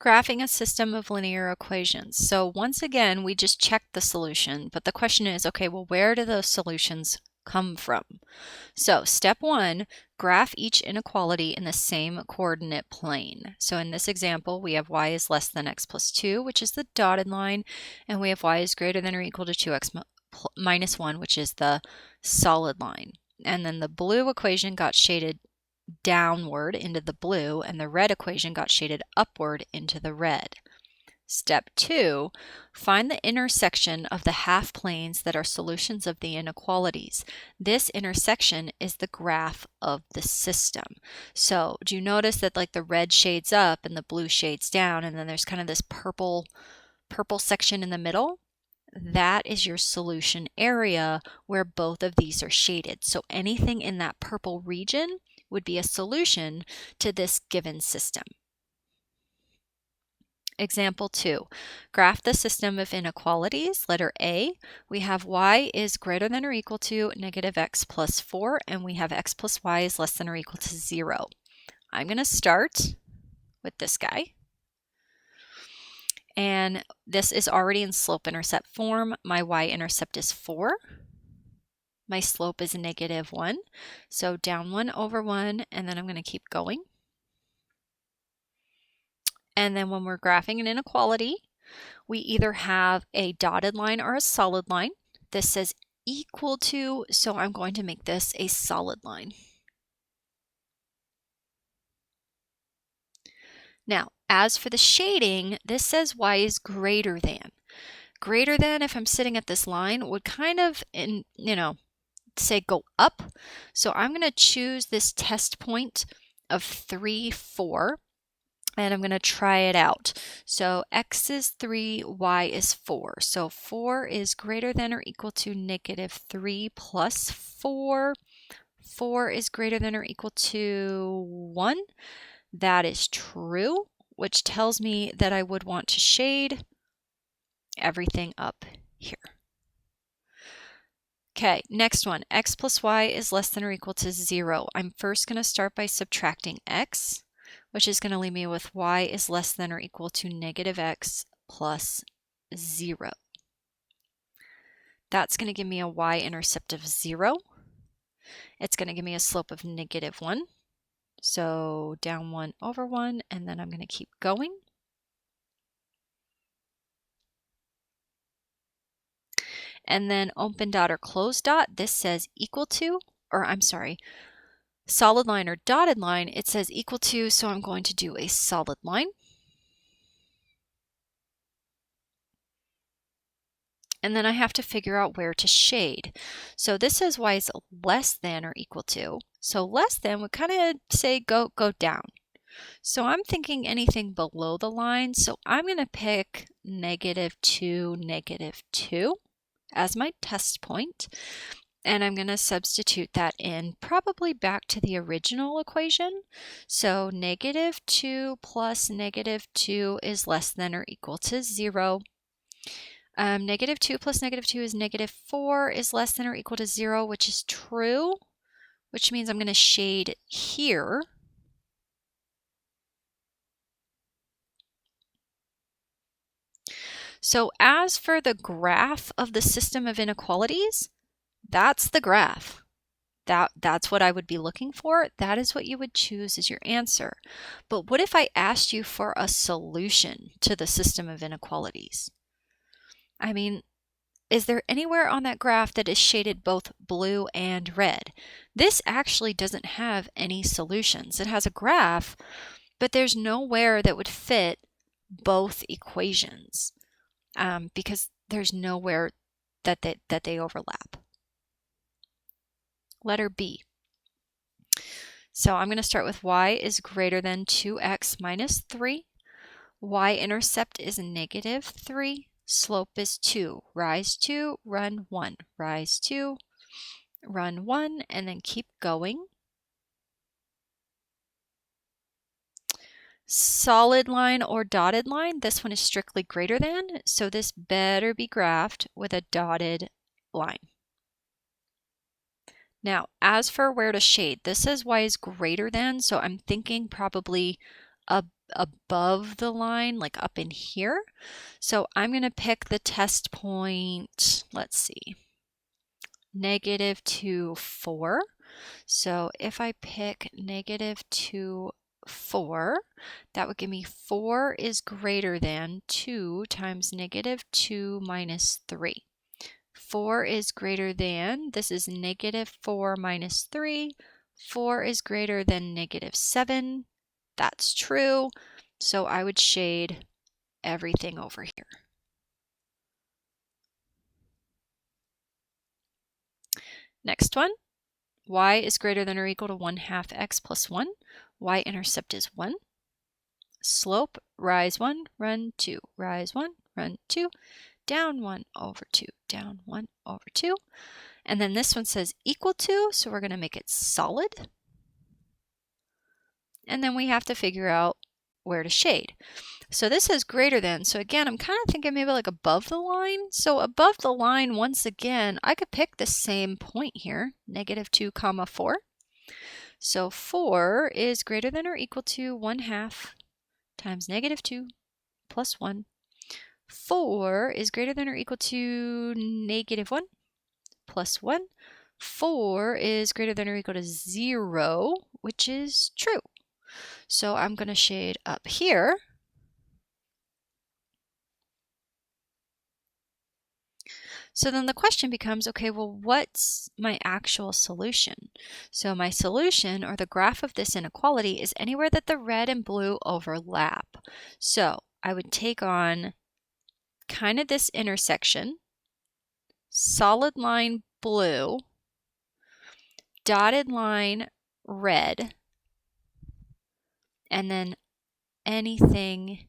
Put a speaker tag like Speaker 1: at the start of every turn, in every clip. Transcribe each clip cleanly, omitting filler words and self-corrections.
Speaker 1: Graphing a system of linear equations. So once again, we just checked the solution, but the question is, okay, well, where do those solutions come from? So step one, graph each inequality in the same coordinate plane. So in this example, we have y is less than x plus 2, which is the dotted line, and we have y is greater than or equal to 2x minus 1, which is the solid line. And then the blue equation got shaded downward into the blue, and the red equation got shaded upward into the red. Step 2, find the intersection of the half planes that are solutions of the inequalities. This intersection is the graph of the system. So do you notice that like the red shades up and the blue shades down, and then there's kind of this purple section in the middle? That is your solution area where both of these are shaded. So anything in that purple region would be a solution to this given system. Example 2, graph the system of inequalities. Letter A, we have y is greater than or equal to negative x plus 4, and we have x plus y is less than or equal to 0. I'm going to start with this guy. And this is already in slope-intercept form. My y-intercept is 4. My slope is negative 1. So down 1 over 1, and then I'm going to keep going. And then when we're graphing an inequality, we either have a dotted line or a solid line. This says equal to, so I'm going to make this a solid line. Now, as for the shading, this says y is greater than. Greater than, if I'm sitting at this line, would kind of, say go up. So I'm going to choose this test point of 3, 4. And I'm going to try it out. So x is 3, y is 4. So 4 is greater than or equal to negative 3 plus 4. 4 is greater than or equal to 1. That is true, which tells me that I would want to shade everything up here. Okay, next one, x plus y is less than or equal to 0. I'm first going to start by subtracting x, which is going to leave me with y is less than or equal to negative x plus 0. That's going to give me a y-intercept of 0. It's going to give me a slope of negative 1. So down 1 over 1, and then I'm going to keep going. And then open dot or closed dot, this says equal to, or I'm sorry, solid line or dotted line, it says equal to, so I'm going to do a solid line. And then I have to figure out where to shade. So this says y is less than or equal to. So less than would kind of say go down. So I'm thinking anything below the line. So I'm going to pick negative 2, negative 2 as my test point. And I'm going to substitute that in probably back to the original equation. So negative 2 plus negative 2 is less than or equal to 0. Negative 2 plus negative 2 is negative 4 is less than or equal to 0, which is true, which means I'm going to shade here. So as for the graph of the system of inequalities, that's the graph. That's what I would be looking for. That is what you would choose as your answer. But what if I asked you for a solution to the system of inequalities? I mean, is there anywhere on that graph that is shaded both blue and red? This actually doesn't have any solutions. It has a graph, but there's nowhere that would fit both equations because there's nowhere that they overlap. Letter B. So I'm going to start with y is greater than 2x minus 3. Y-intercept is negative 3. Slope is 2. Rise 2, run 1. Rise 2, run 1, and then keep going. Solid line or dotted line, this one is strictly greater than, so this better be graphed with a dotted line. Now, as for where to shade, this says y is greater than, so I'm thinking probably above the line, like up in here. So I'm going to pick the test point, let's see, -2, 4. So if I pick -2, 4, that would give me 4 is greater than 2 times -2 minus 3. 4 is greater than, this is -4 minus 3. 4 is greater than -7. That's true. So I would shade everything over here. Next one, y is greater than or equal to 1/2 x plus 1. Y-intercept is 1. Slope, rise 1, run 2. Rise 1, run 2. Down 1 over 2. Down 1 over 2. And then this one says equal to, so we're going to make it solid. And then we have to figure out where to shade. So this is greater than, so again, I'm kind of thinking maybe like above the line. So above the line, once again, I could pick the same point here, -2, 4. So 4 is greater than or equal to 1/2 times -2 plus 1. 4 is greater than or equal to -1 plus 1. 4 is greater than or equal to 0, which is true. So I'm going to shade up here. So then the question becomes, okay, well, what's my actual solution? So my solution, or the graph of this inequality, is anywhere that the red and blue overlap. So I would take on kind of this intersection, solid line blue, dotted line red, and then anything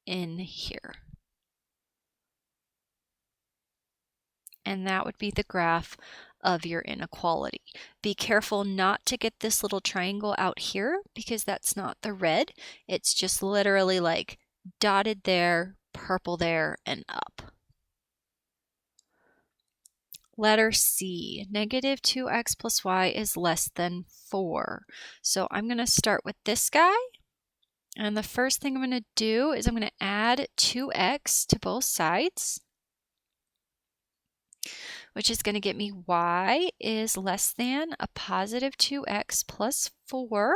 Speaker 1: in here. And that would be the graph of your inequality. Be careful not to get this little triangle out here because that's not the red. It's just literally like dotted there, purple there, and up. Letter C, -2x plus y is less than 4. So I'm going to start with this guy. And the first thing I'm going to do is I'm going to add 2x to both sides, which is going to get me y is less than a positive 2x plus 4,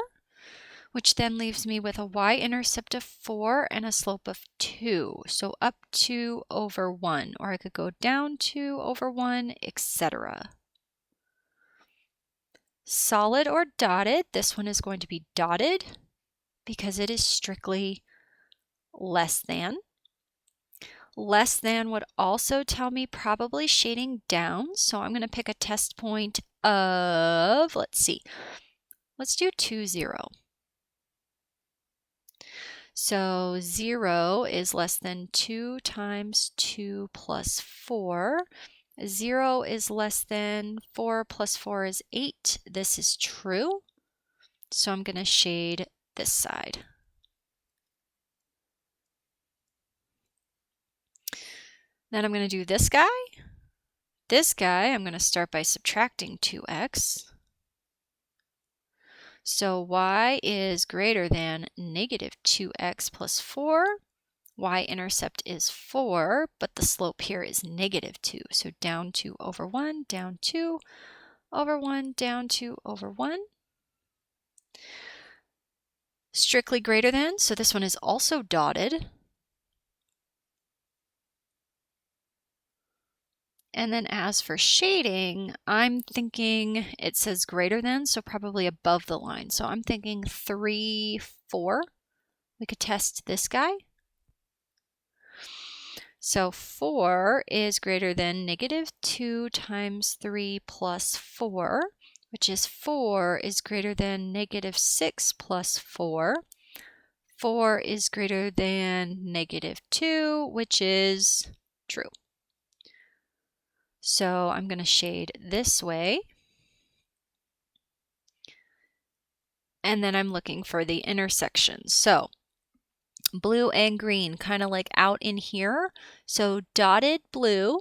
Speaker 1: which then leaves me with a y-intercept of 4 and a slope of 2. So up 2 over 1, or I could go down 2 over 1, etc. Solid or dotted, this one is going to be dotted because it is strictly less than. Less than would also tell me probably shading down. So I'm going to pick a test point of, let's do 2, 0. So 0 is less than 2 times 2 plus 4. 0 is less than 4 plus 4 is 8. This is true. So I'm going to shade this side. Then I'm going to do this guy. This guy, I'm going to start by subtracting 2x. So y is greater than -2x plus 4. Y-intercept is 4, but the slope here is -2. So down 2 over 1, down 2 over 1, down 2 over 1. Strictly greater than, so this one is also dotted. And then as for shading, I'm thinking it says greater than, so probably above the line. So I'm thinking 3, 4. We could test this guy. So 4 is greater than -2 times 3 plus 4, which is 4 is greater than -6 plus 4. 4 is greater than -2, which is true. So I'm going to shade this way. And then I'm looking for the intersection. So blue and green, kind of like out in here. So dotted blue,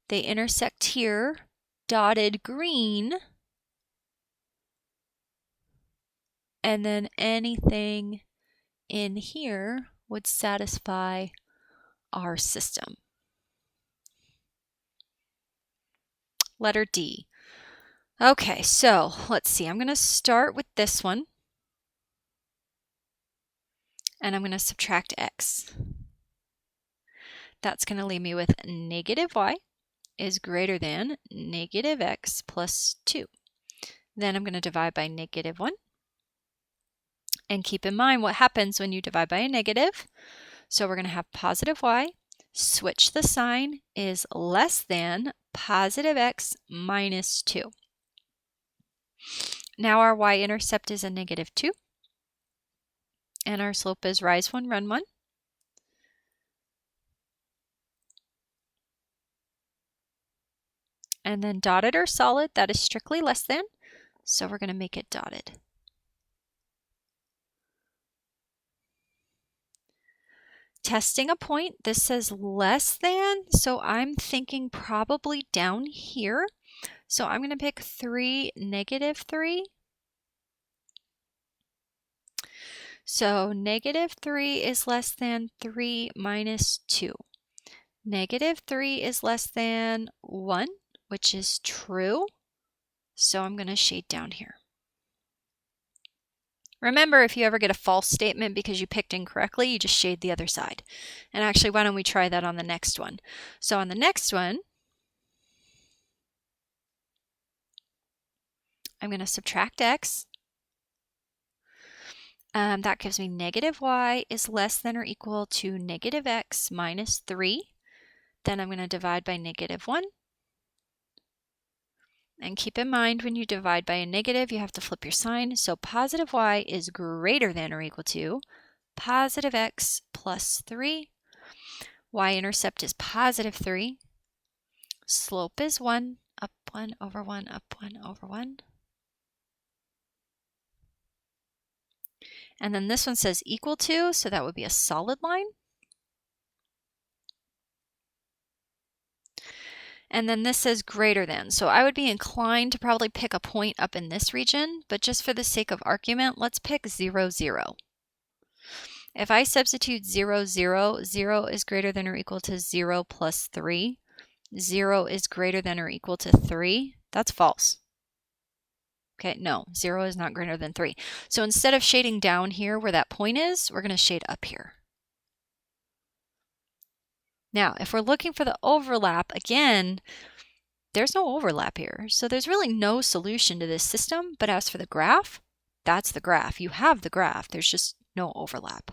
Speaker 1: they intersect here. Dotted green, and then anything in here would satisfy our system? Letter D. Okay, so let's see. I'm going to start with this one, and I'm going to subtract x. That's going to leave me with negative y is greater than negative x plus 2. Then I'm going to divide by negative 1. And keep in mind what happens when you divide by a negative. So we're going to have positive y. Switch the sign is less than positive x minus 2. Now our y-intercept is a negative 2. And our slope is rise 1, run 1. And then dotted or solid, that is strictly less than. So we're going to make it dotted. Testing a point, this says less than, so I'm thinking probably down here. So I'm going to pick 3, negative 3. So negative 3 is less than 3 minus 2. Negative 3 is less than 1, which is true. So I'm going to shade down here. Remember, if you ever get a false statement because you picked incorrectly, you just shade the other side. And actually, why don't we try that on the next one? So on the next one, I'm going to subtract x. That gives me negative y is less than or equal to negative x minus 3. Then I'm going to divide by negative 1. And keep in mind, when you divide by a negative, you have to flip your sign. So positive y is greater than or equal to positive x plus 3. Y-intercept is positive 3. Slope is 1, up 1 over 1, up 1 over 1. And then this one says equal to, so that would be a solid line. And then this says greater than. So I would be inclined to probably pick a point up in this region, but just for the sake of argument, let's pick 0, 0. If I substitute 0, 0, 0 is greater than or equal to 0 plus 3. 0 is greater than or equal to 3. That's false. Okay, no, 0 is not greater than 3. So instead of shading down here where that point is, we're going to shade up here. Now, if we're looking for the overlap, again, there's no overlap here. So there's really no solution to this system. But as for the graph, that's the graph. You have the graph. There's just no overlap.